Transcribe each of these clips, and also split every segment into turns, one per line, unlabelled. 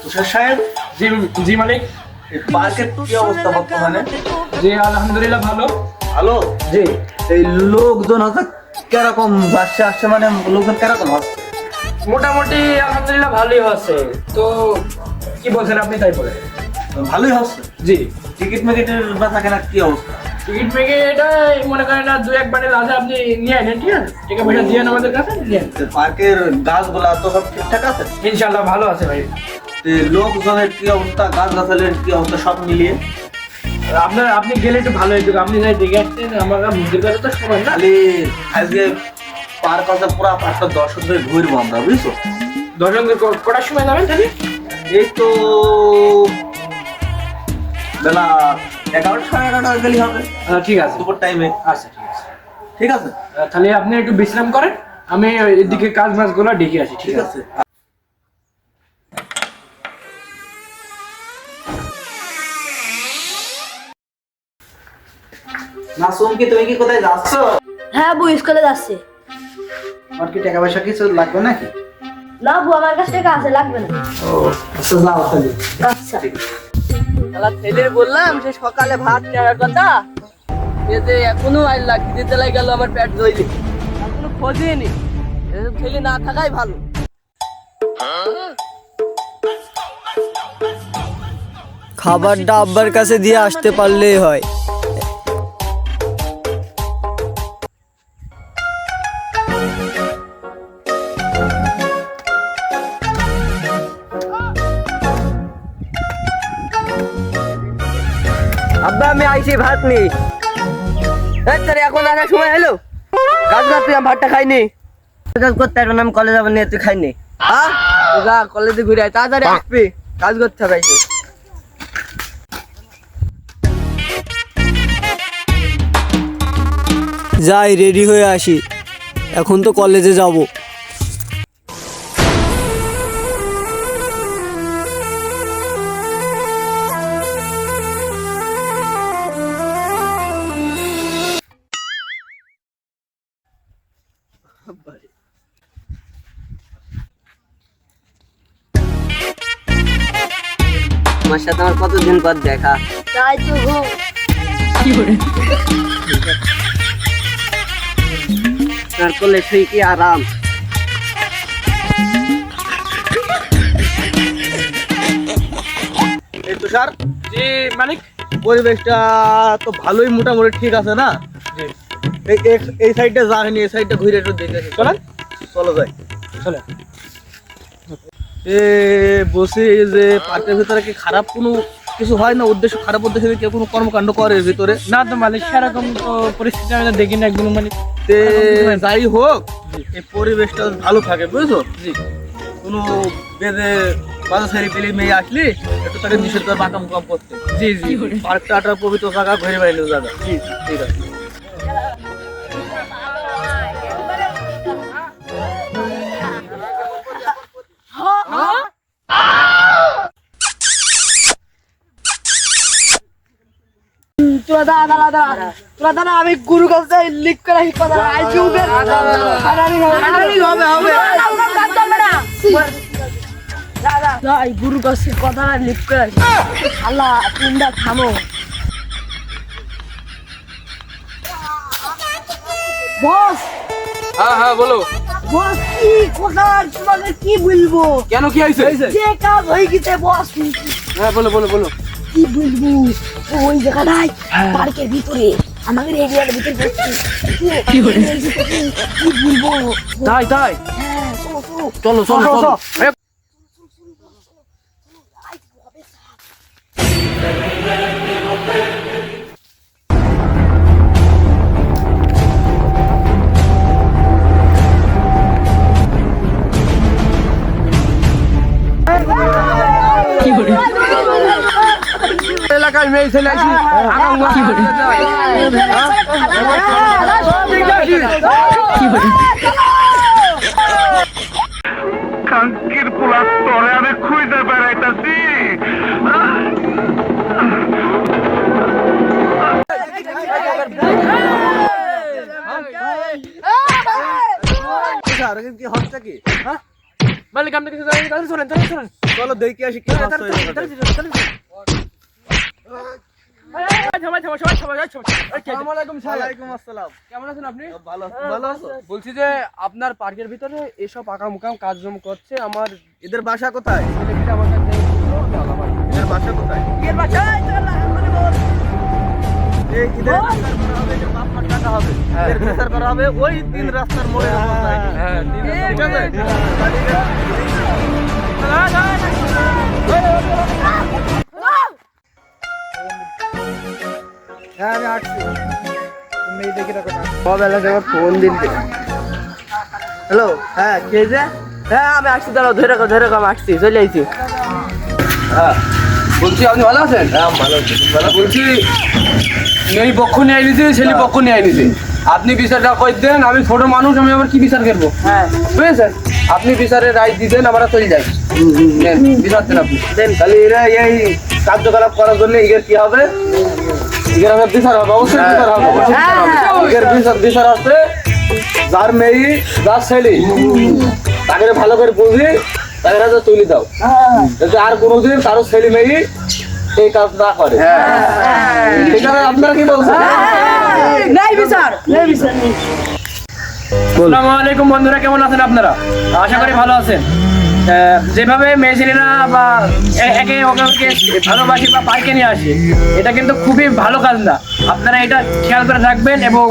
তুষার সাহেব।
জি জি মালিক।
এই পার্কের কি অবস্থা বর্তমানে?
জি আলহামদুলিল্লাহ ভালো।
ভালো।
জি
এই লোকজন হচ্ছে কিরকম আসছে মানে লোকজন কিরকম আসছে?
মোটামুটি আলহামদুলিল্লাহ ভালোই হচ্ছে। তো কি বলছেন আপনি তাই বলে।
ভালোই হচ্ছে।
জি
টিকিট মিকিটের ব্যথা কেনার কি অবস্থা?
টিকিট মেকে এটা মনে করেন না, দু এক বারে লাজে আপনি নিয়ে আনেন, ঠিক আছে? টাকা পয়সা দিয়ে আমাদের কাছে নিয়ে আনেন।
পার্কের গাছগুলা তো সব ঠিকঠাক আছে?
ইনশাল্লাহ ভালো আছে ভাই।
লোকজনের কি অবস্থা, গাছ গাছালের কি অবস্থা, সব মিলিয়ে?
আপনি গেলে একটু ভালো হইতো, আপনি যাই দেখে আসতেন। আমার বুঝতে পারে তো সবাই না।
খালি আজকে পার্ক আছে, পুরা পার্কটা দর্শক ধরে ঘুরবো আমরা, বুঝছো?
দশজন কটার সময় যাবেন তাহলে?
এই তো বেলা 11টা সাড়ে 11টা গেলে হবে।
ঠিক আছে,
দুপুর টাইমে।
আচ্ছা ঠিক আছে।
ঠিক আছে,
তাহলে আপনি একটু বিশ্রাম করেন, আমি এদিকে কাজ মাছ গুলো ডেকে আসি।
ঠিক আছে। মাসুম, কি তুমি কি কোথায় যাচ্ছ?
হ্যাঁ বউ, স্কুলে যাচ্ছে।
আমার কি টাকা পয়সা কিছু লাগবে নাকি?
না বউ, আমার কাছে টাকা আছে, লাগবে না।
ও আচ্ছা, যাও তাহলে।
আচ্ছা।
শালা ছেলের বললাম সে সকালে ভাত নেওয়ার কথা, এ যে এখনো আইলা খিদে তেলাই গেল আমার পেট ধইলে, এখনো খোঁজে নি। এসব ছেলে না থাকাই ভালো।
খাবারটা আব্বার কাছে দিয়ে আসতে পারলেই হয়।
আব্বা আমি আইছি, ভাত নেই। তাহলে এখন আসার সময় হলো, কাজ করতে ভাতটা খাইনি। কাজ করতে এখন আমি কলেজ যাবো নিয়ে, তুই খাইনি? হ্যাঁ যা কলেজে ঘুরে আয়, তাড়াতাড়ি আসবি, কাজ করতে হবে।
যাই রেডি হয়ে আসি, এখন তো কলেজে যাব।
আমার সাথে আমার কতদিন পর দেখা।
তাই তো গো।
তার কোলে শুই কি আরাম।
এই তুষার,
জি মালিক।
পরিবেশটা তো ভালোই মোটামুটি ঠিক আছে না?
জি
এই সাইডটা যাইনি, এই সাইডটা ঘুরে একটু দেখে আসি।
চলেন।
চলো যাই।
চলেন।
বসে যে পার্কের ভিতরে কি খারাপ কোনো কিছু হয় না? খারাপ উদ্দেশ্যে কেউ কোনো কর্মকাণ্ড করে এর ভিতরে?
না তো মালিক, সেরকম তো পরিস্থিতি আমি তো দেখি না একদম মালিক।
যাই হোক, এই পরিবেশটা ভালো থাকে, বুঝছো?
জি
কোনো বেদে বাজা ছেড়ে পেলে মেয়ে আসলি একটু তাকে নিষেধ করে বাঁকা মুকাম করতে।
জি জি
পার্কটা একটা পবিত্র জায়গা, ঘুরে বাইরে জায়গা। জি ঠিক আছে।
তোরা দাঁড়া, আমি গুরু কাছে লিখ করে আসি কথা। যাই গুরু কাছে কথা লিখ করে আসি। আল্লাহ তোমরা থামো। বস
হ্যাঁ হ্যাঁ বলো।
বস কি কথা, তোমাকে কি বলবো?
কেন, কি হয়েছে?
যে কাজ হয়ে গেছে বস,
হ্যাঁ বলো বলো বলো।
কি বলবো? ওই জায়গাটায় পার্কের ভিতরে, আমাদের এরিয়ার ভিতরে কি বলবো?
তাই তাই,
হ্যাঁ চলো
চলো চলো চলো। এলাকায় মেয়ে ছেলে আসি
কাঙ্কির পোলা তরে আমি খুঁজে বেড়াইতেছি।
কি হচ্ছে কি? হ্যাঁ
মালিক আপনি কিছু জানেন তাহলে চলেন চলেন চলেন
চলো দেখি আসি কি সমস্যা হয়েছে। ওয়ালাইকুম আসসালাম।
কেমন আছেন আপনি?
ভালো ভালো আছো?
বলছি যে আপনার পার্কের ভিতরে এসব আকাম কাজকর্ম করছে আমার
এদের বাসা কোথায়?
ছেলেপিলে আমার কাছে
এদের বাসা কোথায়?
এর বাসায় তোরা লাগালে বল।
এই ঈদের বিচার করা হবে, এদের বাপ মার টাকা হবে। এদের বিচার করা হবে ওই দিন রাস্তার মোড়ে পৌঁছায়।
হ্যাঁ
ঠিক আছে?
হ্যাঁ আমি আসছি তুমি দেখি রাখো না
কবেলা থেকে ফোন দিন হ্যালো হ্যাঁ কে যে হ্যাঁ আমি আসছি দাঁড়াও ধরে রাখো আমি আসছি চলে আইছি
হ্যাঁ বলছি আপনি ভালো আছেন?
হ্যাঁ, ভালো আছি। তুমি ভালো আছো?
বলছি মেয়ে পক্ষ নিয়ে আইনিছি ছেলে পক্ষ নিয়ে আইনিছি আপনি বিচারটা কই দেন আমি ছোট মানুষ আমি আবার কি বিচার করবো
হ্যাঁ
বুঝেছেন আপনি বিচারের রায় দিতেন আমরা চলে যাই নেন, বিচার দেন আপনি
দেন, তাহলে এরা এই কার্যকলাপ করার জন্য এদের কি হবে?
এদের আমার বিচার হবে অবশ্যই বিচার হবে
এদের বিচার আছে যার মেয়ে যার ছেলে তাকে ভালো করে বুঝি তাকে হাতে তুলে দাও যাতে আর কোনোদিন কারো ছেলে মেয়ে এই কাজ না করে। ঠিক আছে, আপনারা কি বলছেন?
নাই বিচার নাই বিচার নেই
আসসালামু আলাইকুম বন্ধুরা, কেমন আছেন আপনারা? আশা করি ভালো আছেন। যেভাবে মেয়ে ছেলেরা বা একে ওকে ভালোবাসি বা পার্কে নিয়ে আসে এটা কিন্তু খুবই ভালো কাজ না। আপনারা এটা খেয়াল করে থাকবেন এবং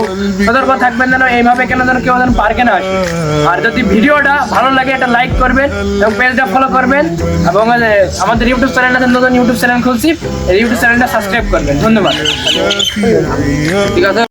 সতর্ক থাকবেন যেন এইভাবে কেন যেন কেউ যেন পার্কে না আসে। আর যদি ভিডিওটা ভালো লাগে এটা লাইক করবেন এবং পেজটা ফলো করবেন এবং আমাদের ইউটিউব চ্যানেল আছে, নতুন ইউটিউব চ্যানেল খুলছি, এই ইউটিউব চ্যানেলটা সাবস্ক্রাইব করবেন। ধন্যবাদ। ঠিক আছে।